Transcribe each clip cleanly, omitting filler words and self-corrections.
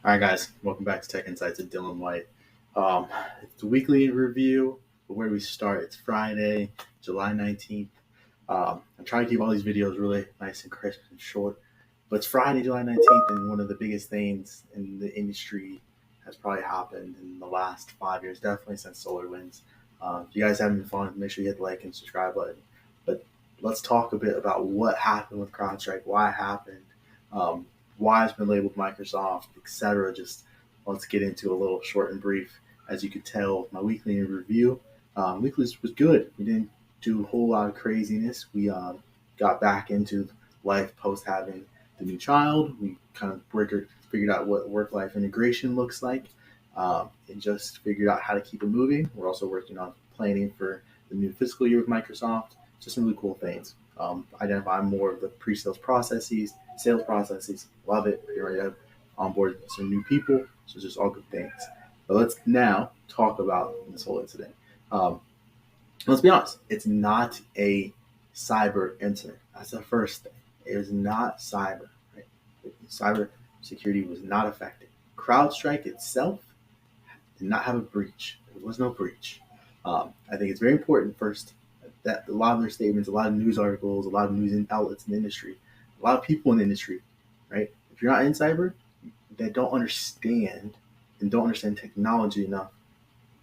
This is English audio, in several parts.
All right, guys, welcome back to Tech Insights with Dylan White. It's a weekly review. But where do we start? It's Friday, July 19th. I'm trying to keep all these videos really nice and crisp and short. But it's Friday, July 19th, and one of the biggest things in the industry has probably happened in the last 5 years, definitely since SolarWinds. If you guys haven't been following, make sure you hit the like and subscribe button. But let's talk a bit about what happened with Crowdstrike, why it happened. Um, why it's been labeled Microsoft, etc. Just let's get into a little short and brief. As you could tell, my weekly review, weekly was good. We didn't do a whole lot of craziness. We got back into life post having the new child. We kind of figured out what work-life integration looks like, and just figured out how to keep it moving. We're also working on planning for the new fiscal year with Microsoft. Just some really cool things. Identify more of the pre-sales processes, sales processes. Love it. We're ready to onboard some new people. So just all good things. But let's now talk about this whole incident. Let's be honest. It's not a cyber incident. That's the first thing. It is not cyber. Right? Cyber security was not affected. CrowdStrike itself did not have a breach. There was no breach. I think it's very important first that a lot of their statements, a lot of news articles, a lot of news outlets in the industry, a lot of people in the industry, right? If you're not in cyber, they don't understand technology enough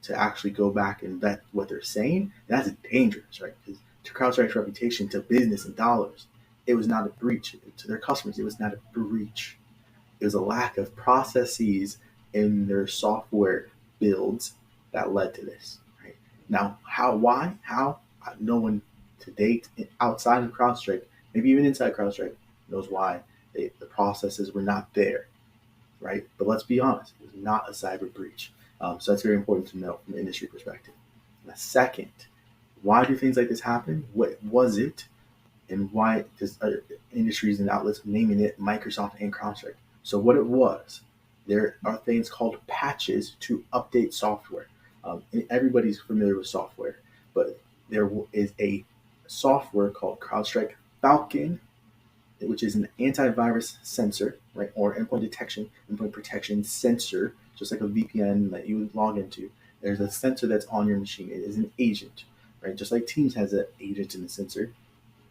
to actually go back and vet what they're saying. That's dangerous, right? Because to CrowdStrike's reputation, to business and dollars, it was not a breach. To their customers, it was not a breach. It was a lack of processes in their software builds that led to this. Right? Now, why? No one to date outside of CrowdStrike, maybe even inside CrowdStrike, knows why the processes were not there, right? But let's be honest, it was not a cyber breach. So that's very important to know from an industry perspective. And the second, why do things like this happen? What was it? And why does industries and outlets naming it Microsoft and CrowdStrike? So what it was, there are things called patches to update software. And everybody's familiar with software, but there is a software called CrowdStrike Falcon, which is an antivirus sensor, right, or endpoint protection sensor, just like a VPN that you would log into. There's a sensor that's on your machine. It is an agent, right? Just like Teams has an agent in the sensor,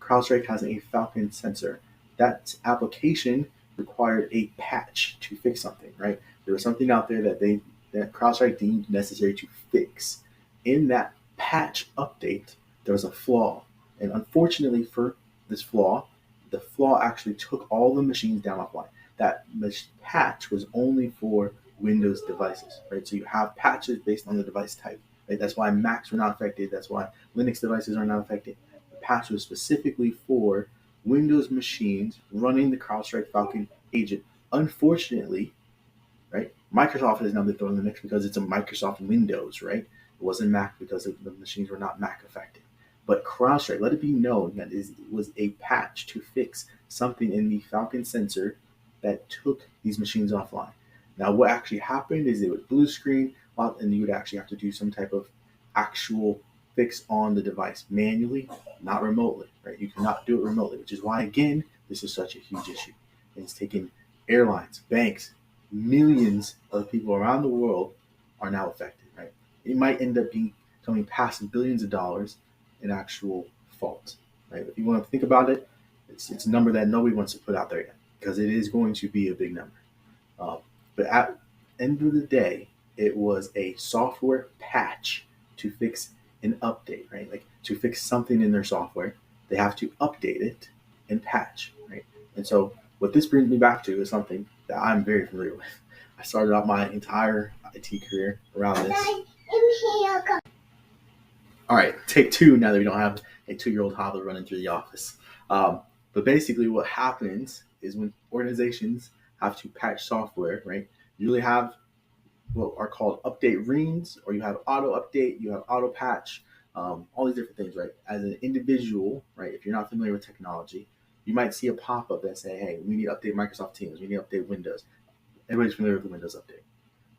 CrowdStrike has a Falcon sensor. That application required a patch to fix something, right? There was something out there that CrowdStrike deemed necessary to fix. In that patch update, there was a flaw. And unfortunately for this flaw, the flaw actually took all the machines down offline. That patch was only for Windows devices, right? So you have patches based on the device type, right? That's why Macs were not affected. That's why Linux devices are not affected. The patch was specifically for Windows machines running the CrowdStrike Falcon agent. Unfortunately, right, Microsoft has now been thrown in the mix because it's a Microsoft Windows, right? It wasn't Mac because the machines were not Mac affected. But CrowdStrike, let it be known that it was a patch to fix something in the Falcon sensor that took these machines offline. Now, what actually happened is it would blue screen, and you would actually have to do some type of actual fix on the device manually, not remotely, right? You cannot do it remotely, which is why, again, this is such a huge issue. And it's taken airlines, banks, millions of people around the world are now affected, right? It might end up coming past billions of dollars in actual fault, right? If you want to think about it, it's a number that nobody wants to put out there yet because it is going to be a big number. But at the end of the day, it was a software patch to fix an update, right? Like to fix something in their software, they have to update it and patch, right? And so what this brings me back to is something that I'm very familiar with. I started out my entire IT career around this. All right, take two now that we don't have a 2-year-old toddler running through the office. But basically what happens is when organizations have to patch software, right, you really have what are called update reams, or you have auto update, you have auto patch, all these different things, right? As an individual, right, if you're not familiar with technology, you might see a pop-up that say, hey, we need to update Microsoft Teams, we need to update Windows. Everybody's familiar with the Windows update,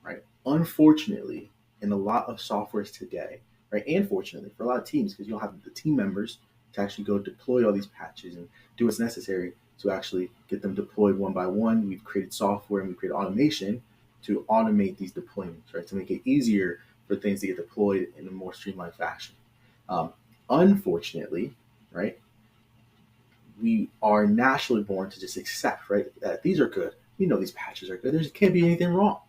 right? Unfortunately, in a lot of softwares today, right, and fortunately for a lot of teams, because you'll have the team members to actually go deploy all these patches and do what's necessary to actually get them deployed one by one. We've created software and we've created automation to automate these deployments, right? To make it easier for things to get deployed in a more streamlined fashion. Unfortunately, right, we are naturally born to just accept, right, that these are good. We know these patches are good. There can't be anything wrong,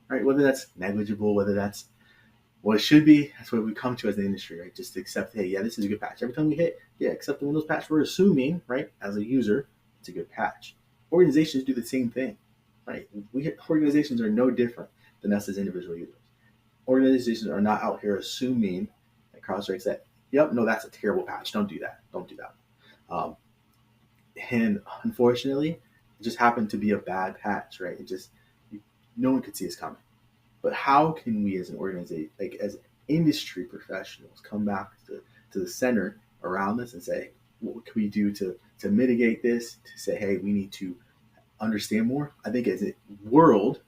right? Whether that's negligible, whether that's what it should be, that's what we come to as an industry, right? Just to accept, hey, yeah, this is a good patch. Every time we hit, yeah, accept the Windows patch, we're assuming, right, as a user, it's a good patch. Organizations do the same thing, right? Organizations are no different than us as individual users. Organizations are not out here assuming that Crowdstrike said, yep, no, that's a terrible patch. Don't do that. Don't do that. Um, and unfortunately, it just happened to be a bad patch, right? It just, no one could see us coming. But how can we as an organization, like as industry professionals, come back to the center around this and say, what can we do to mitigate this, to say, hey, we need to understand more? I think as a world,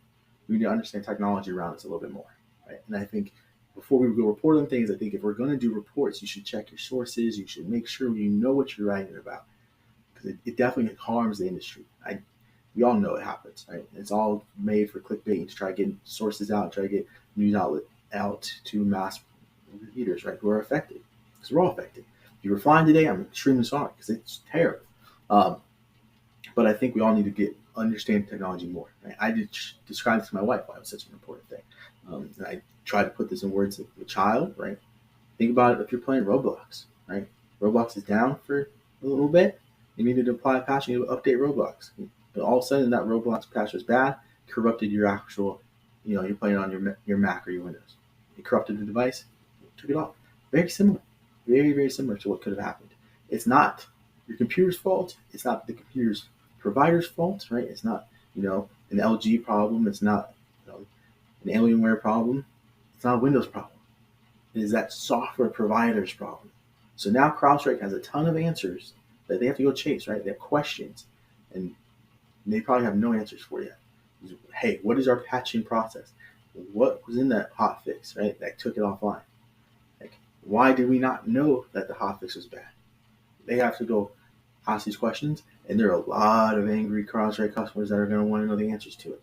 we need to understand technology around us a little bit more, right? And I think before we go report on things, I think if we're going to do reports, you should check your sources. You should make sure you know what you're writing about, because it definitely harms the industry. We all know it happens, right? It's all made for clickbait to try to get sources out, try to get news outlet out to mass readers, right, who are affected, because we're all affected. If you were flying today, I'm extremely sorry, because it's terrible. But I think we all need to understand technology more. Right? I did describe this to my wife why it was such an important thing. And I try to put this in words of a child, right? Think about it if you're playing Roblox, right? Roblox is down for a little bit. You needed to apply a patch, you need to update Roblox. But all of a sudden, that Roblox patch was bad, corrupted your actual, you're playing on your Mac or your Windows. It corrupted the device, took it off. Very similar. Very, very similar to what could have happened. It's not your computer's fault. It's not the computer's provider's fault, right? It's not, an LG problem. It's not an Alienware problem. It's not a Windows problem. It is that software provider's problem. So now CrowdStrike has a ton of answers that they have to go chase, right? They have questions, and they probably have no answers for you. Hey, what is our patching process? What was in that hotfix, right, that took it offline? Like, why did we not know that the hotfix was bad? They have to go ask these questions, and there are a lot of angry CrowdStrike customers that are going to want to know the answers to it.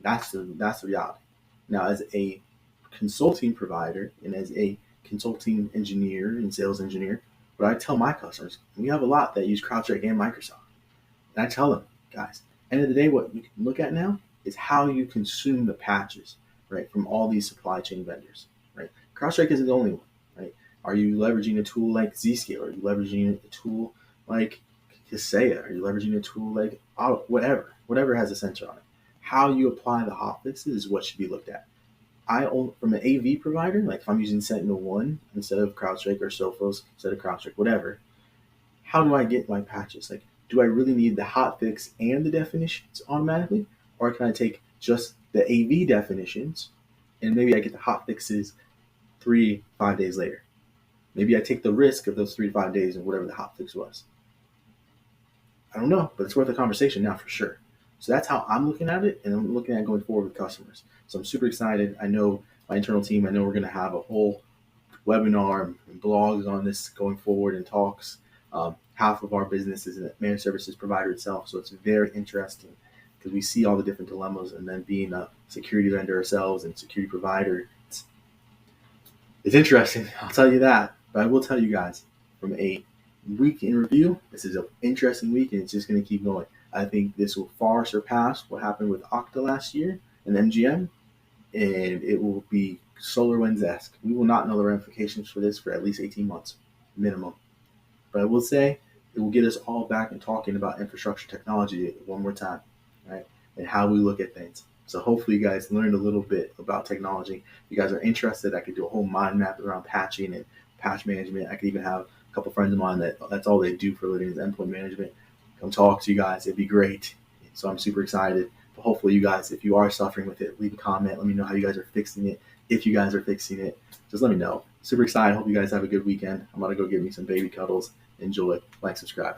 That's the reality. Now, as a consulting provider and as a consulting engineer and sales engineer, what I tell my customers, we have a lot that use CrowdStrike and Microsoft. And I tell them, guys, end of the day, what you can look at now is how you consume the patches, right, from all these supply chain vendors, right? CrowdStrike isn't the only one, right? Are you leveraging a tool like Zscaler? Are you leveraging a tool like Kaseya? Are you leveraging a tool like whatever has a sensor on it? How you apply the hotfixes is what should be looked at. From an AV provider, like if I'm using Sentinel-1 instead of CrowdStrike or Sophos instead of CrowdStrike, whatever, how do I get my patches? Like, do I really need the hotfix and the definitions automatically? Or can I take just the AV definitions and maybe I get the hotfixes 3-5 days later? Maybe I take the risk of those 3 to 5 days of whatever the hotfix was. I don't know, but it's worth a conversation now for sure. So that's how I'm looking at it, and I'm looking at going forward with customers. So I'm super excited. I know my internal team, I know we're going to have a whole webinar and blogs on this going forward and talks. Half of our business is a managed services provider itself, so it's very interesting because we see all the different dilemmas, and then being a security vendor ourselves and security provider, it's interesting. I'll tell you that. But I will tell you guys, from a week in review, this is an interesting week, and it's just going to keep going. I think this will far surpass what happened with Okta last year and MGM, and it will be SolarWinds-esque. We will not know the ramifications for this for at least 18 months, minimum. But I will say it will get us all back and talking about infrastructure technology one more time, right? And how we look at things. So hopefully you guys learned a little bit about technology. If you guys are interested, I could do a whole mind map around patching and patch management. I could even have a couple friends of mine that's all they do for a living is endpoint management. Come talk to you guys. It'd be great. So I'm super excited. But hopefully you guys, if you are suffering with it, leave a comment. Let me know how you guys are fixing it. If you guys are fixing it, just let me know. Super excited. Hope you guys have a good weekend. I'm going to go give me some baby cuddles. Enjoy. Like, subscribe.